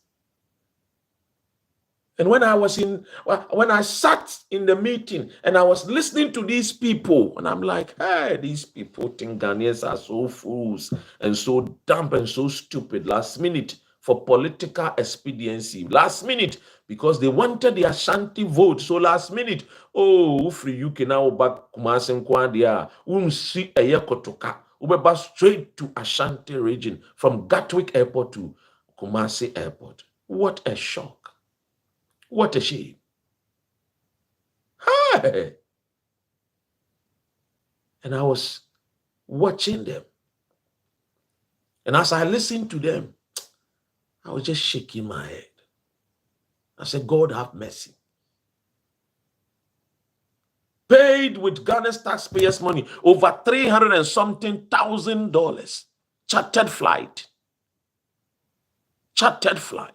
And when I sat in the meeting and I was listening to these people, and I'm like, hey, these people think Ghanaians are so fools and so dumb and so stupid. Last minute for political expediency. Last minute because they wanted the Ashanti vote. So last minute, oh, free UK now back Kumasi Nkwandia, see a yekotoka, ubeba straight to Ashanti region from Gatwick Airport to Kumasi Airport. What a shock. What a shame. Hey. And I was watching them. And as I listened to them, I was just shaking my head. I said, God have mercy. Paid with Ghana's taxpayers' money, over $300 and something thousand. Chartered flight. Chartered flight.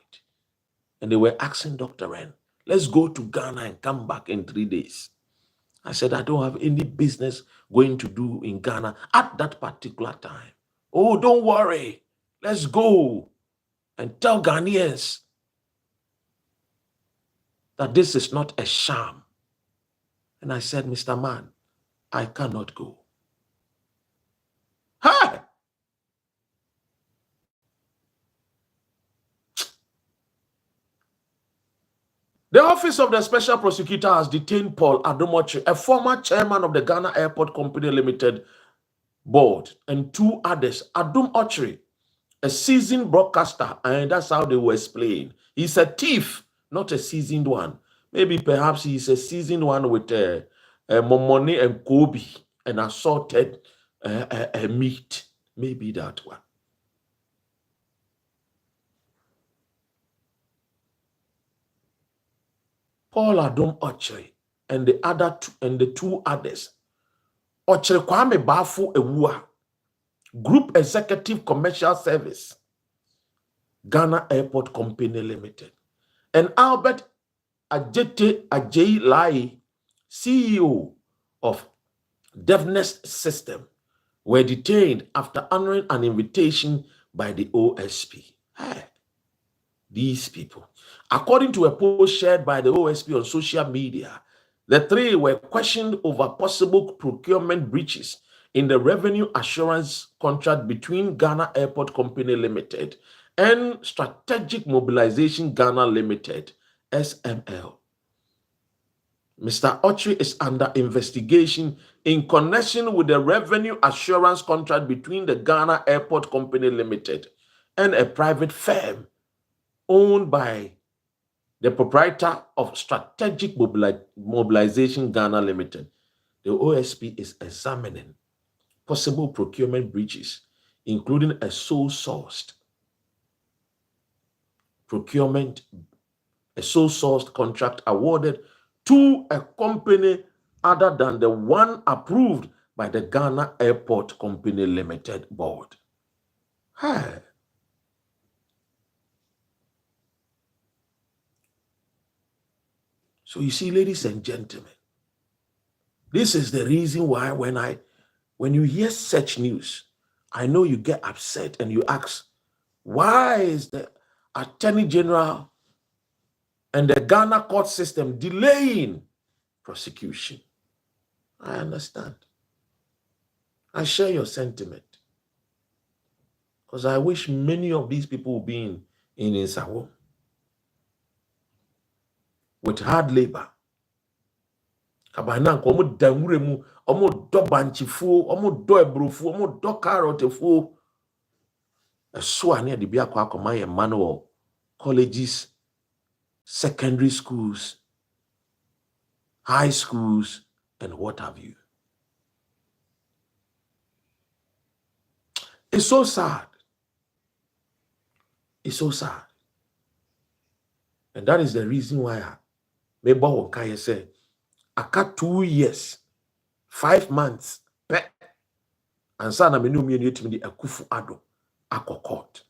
And they were asking Dr. Ren, let's go to Ghana and come back in 3 days. I said, I don't have any business going to do in Ghana at that particular time. Oh, don't worry. Let's go and tell Ghanaians that this is not a sham. And I said, Mr. Man, I cannot go. Hi! The Office of the Special Prosecutor has detained Paul Adom-Otchere, a former chairman of the Ghana Airport Company Limited board, and 2 others. Adom-Otchere, a seasoned broadcaster, and that's how they were explained. He's a thief, not a seasoned one. Maybe perhaps he's a seasoned one with Momoni and Kobe and assorted meat. Maybe that one. Paul Adom-Otchere and the 2 others. Otchere Kwame Bafo Ewua, Group Executive Commercial Service, Ghana Airport Company Limited, and Albert Ajay Lai, CEO of DevNest System, were detained after honoring an invitation by the OSP. Hey, these people. According to a post shared by the OSP on social media, the 3 were questioned over possible procurement breaches in the revenue assurance contract between Ghana Airport Company Limited and Strategic Mobilization Ghana Limited, SML. Mr. Otchere is under investigation in connection with the revenue assurance contract between the Ghana Airport Company Limited and a private firm owned by the proprietor of Strategic Mobilization Ghana Limited. The OSP is examining possible procurement breaches, including a sole-sourced contract awarded to a company other than the one approved by the Ghana Airport Company Limited board. Hey. So you see, ladies and gentlemen, this is the reason why when you hear such news, I know you get upset and you ask, why is the Attorney General and the Ghana court system delaying prosecution? I understand. I share your sentiment. Because I wish many of these people would be in Isawo with hard labor. Kabana ko omo danwure mu, omo do banchifuo, omo do ebrofuo, omo do carotefuo. So ane de bia kwa akoma ye manual colleges, secondary schools, high schools, and what have you. It's so sad. It's so sad. And that is the reason why maybe I say, I got 2 years, 5 months, and son of me knew me the Akufu Ado, Ako court.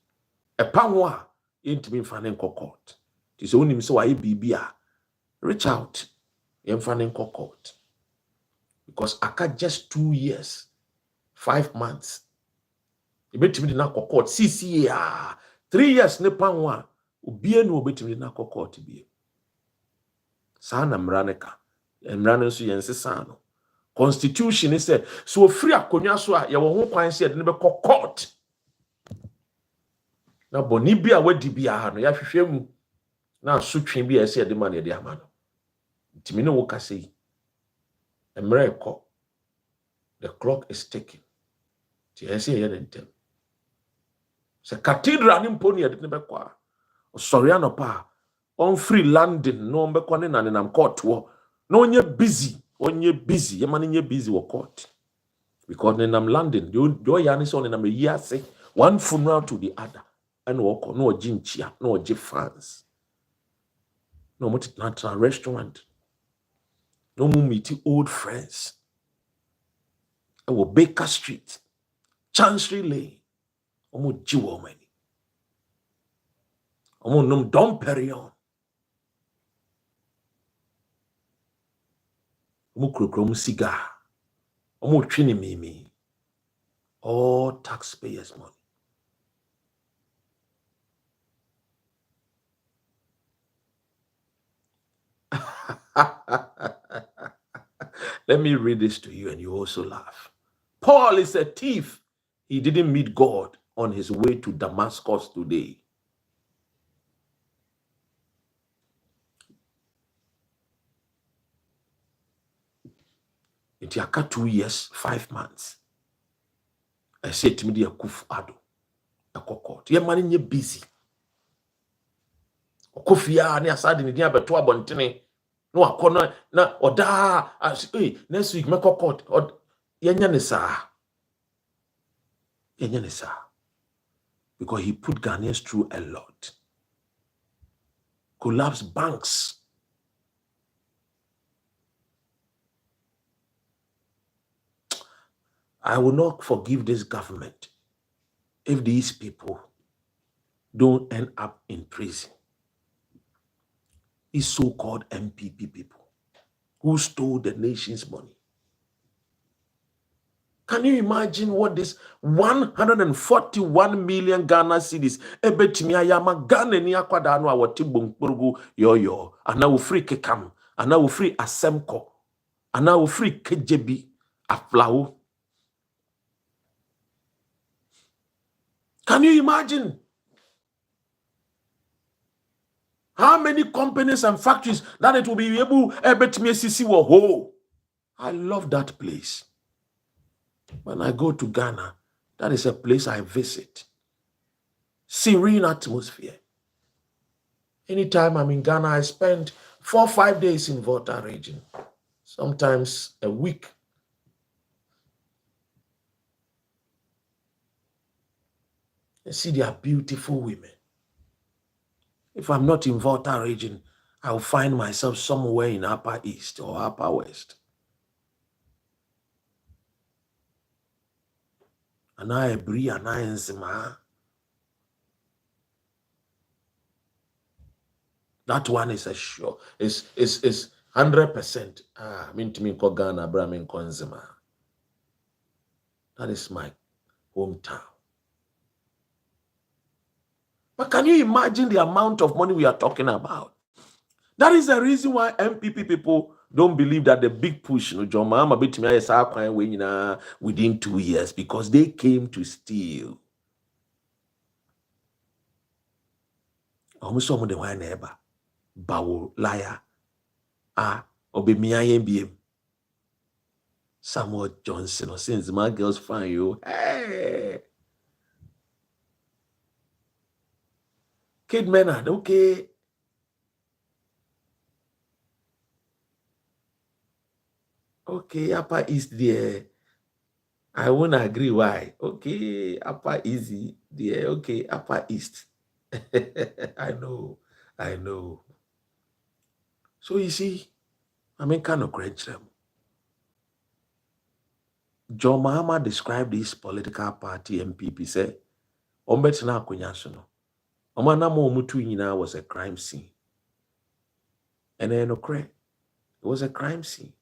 A panwa, ain't me fanning court. Tis only so I be reach out, yen fanning court. Because I got just 2 years, 5 months. You bet me the Nako court, CCA, 3 years, ne panwa, ubie no bet me the Nako court be. Sana mraneka, and so yense sano. Constitution is said, so free akonya so a ye wo ho kwan se de be court. Na boni bia wadi bia no ya hwehwe mu na asotwe bia se de ma ne de ama no. Ntimi ne wo kase emre ko. The clock is ticking. Ti ese ye ntem. Se cathedral ni mponi ye de be kwa. Osori anopa on free landing no be kwa ne na nam court wo. Na onye busy, ye man nye busy wo court. Because ne nam landing do ya ni so ne nam yase one funeral to the other. And walk no jinchia, no j fans. No multi-natural restaurant. No more meeting old friends. I will Baker Street, Chancery Lane. Omo jiwo many. Omo num Dom Perignon. Omo krokrom cigar. Omo twini mimi. All taxpayers' money. Let me read this to you and you also laugh. Paul is a thief. He didn't meet God on his way to Damascus today. It yaka 2 years, 5 months. I said to me, the Akufu Ado, a court. Your money busy. Okofia, ni asadi ni diya beto abontene. No akona na oda next week make court yenya ne saa because he put Ghanaians through a lot. Collapsed banks. I will not forgive this government if these people don't end up in prison. These so-called NPP people who stole the nation's money. Can you imagine what this 141 million Ghana cedis ebetimi ayama Ghana ni akwada anu awoti bonkporugu yoyo ana wo free kekam ana wo free asemko ana wo free kejebi aflawo. Can you imagine how many companies and factories that it will be able ebetimi sisi wo ho? I love that place. When I go to Ghana, that is a place I visit. Serene atmosphere. Anytime I'm in Ghana, I spend 4 or 5 days in Volta region. Sometimes a week. I see they are beautiful women. If I'm not in Volta region, I'll find myself somewhere in Upper East or Upper West. And I agree, and I enzima. That one is a sure. Is 100%. Mean to me ko Ghana, Brahmin Konzima. That is my hometown. But can you imagine the amount of money we are talking about? That is the reason why NPP people don't believe that the big push, John Mahama within 2 years, because they came to steal. Almost some of the one neighbor, Bawo liar, Obemiya Samuel Johnson, or since my girls find you, hey, Kid Menard, okay. Okay, Upper East there. I won't agree why. Okay, Upper Easy there. Okay, Upper East. I know. So you see, I mean, kind of correct them. John Mahama described this political party NPP, say, Ombetina Kunyasono. Omanamo Mutu was a crime scene. And then, it was a crime scene.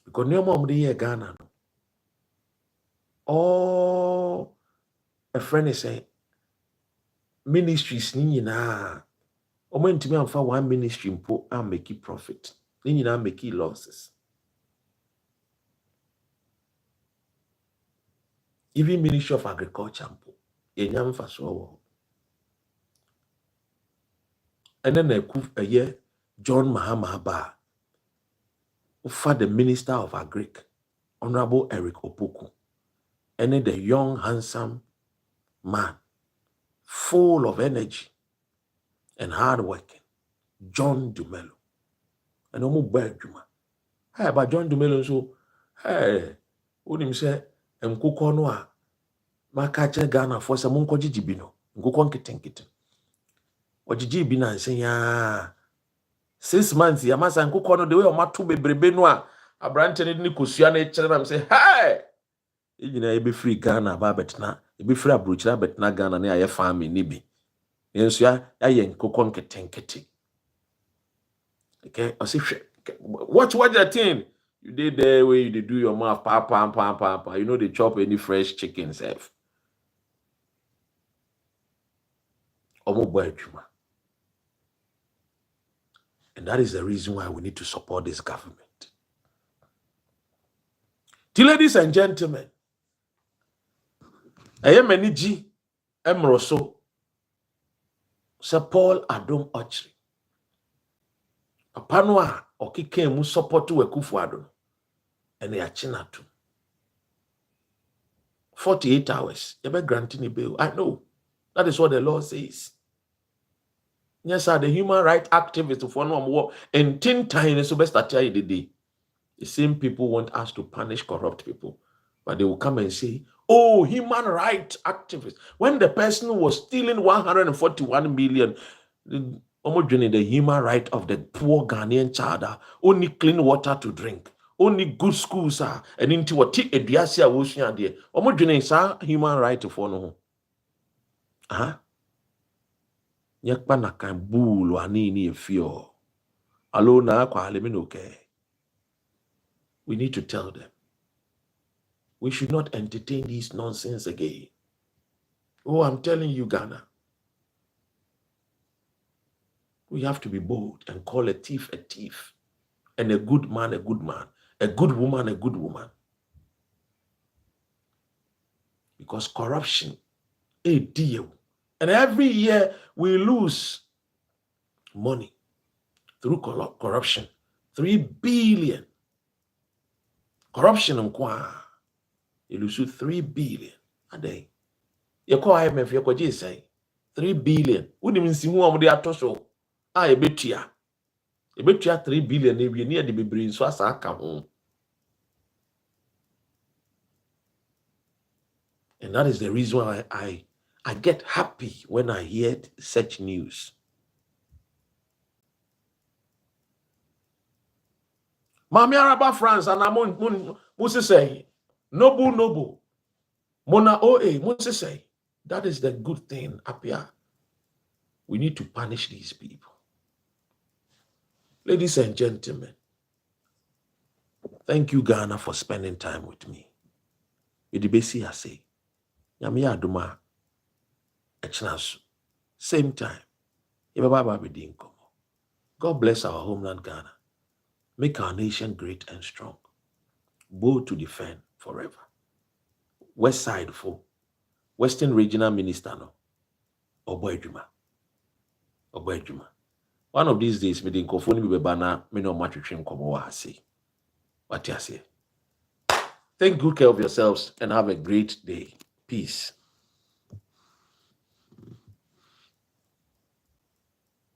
Because no more the Ghana. Oh, a friend is saying, ministries ni na. Omo ntimi amfa one ministry mpo and make it profit. Ni na make it losses. Even Ministry of Agriculture mpo. Yenyam fa so. And then a year John Mahama ba. For the Minister of Agric, Honorable Eric Opoku. And then the young, handsome man, full of energy and hard working, John Dumelo. And Omo Berjuma. Hey, but John Dumelo so, hey, Unim say, Mkuko a makache Ghana for some munko jijibino, Mkuko nkitenkite. Wajijibina and say, ya 6 months, ya masa Mkuko no the way o matu bebrebe no a abrante ni kosua na echere na say, hey! Ejina ebe free Ghana ba betna, ebe free abrochira betna Ghana na aye farming ni bi. Yenso ya ye Mkuko nkitenkite. Okay, watch the thing. You did there where you do your mouth, pa. You know they chop any fresh chicken, self. And that is the reason why we need to support this government. Ladies and gentlemen, I am Eniji Emroso, Sir Paul Adom-Otchere. Apanwa okike mu support we Kufuado and they are chinatu. 48 hours. You be granting a bail. I know. That is what the law says. Yes, sir, the human rights activists for no more and 10 times so best at the day. The same people want us to punish corrupt people, but they will come and say, oh, human rights activists. When the person was stealing 141 million, the human right of the poor Ghanaian child, only clean water to drink, only good schools, and into what tea a diasia ocean there. Human right for no. Yakpa na kan bulu anini efio. Alona kwa aleminoke. We need to tell them. We should not entertain this nonsense again. Oh, I'm telling you, Ghana. We have to be bold and call a thief, and a good man, a good man, a good woman, a good woman. Because corruption, a deal. And every year we lose money through corruption. 3 billion. Corruption you lose 3 billion a day. You call IMF, you call say 3 billion. Wouldn't even see who am the atoso. A betia 3 billion. If you near the baby, so as I come home. And that is the reason why I get happy when I hear such news. Mami Araba France and Amon Moses say, noble. Mona OA Moses say, that is the good thing up here. We need to punish these people. Ladies and gentlemen, thank you, Ghana, for spending time with me. Idibesi say, Yami Aduma, Echnasu, same time. God bless our homeland, Ghana. Make our nation great and strong. Bold to defend forever. West side for Western Regional Minister no. Ofori-Atta. One of these days, me din kofoni be bana me no matwetwe nkomo wa ase. What you say? Take good care of yourselves and have a great day. Peace.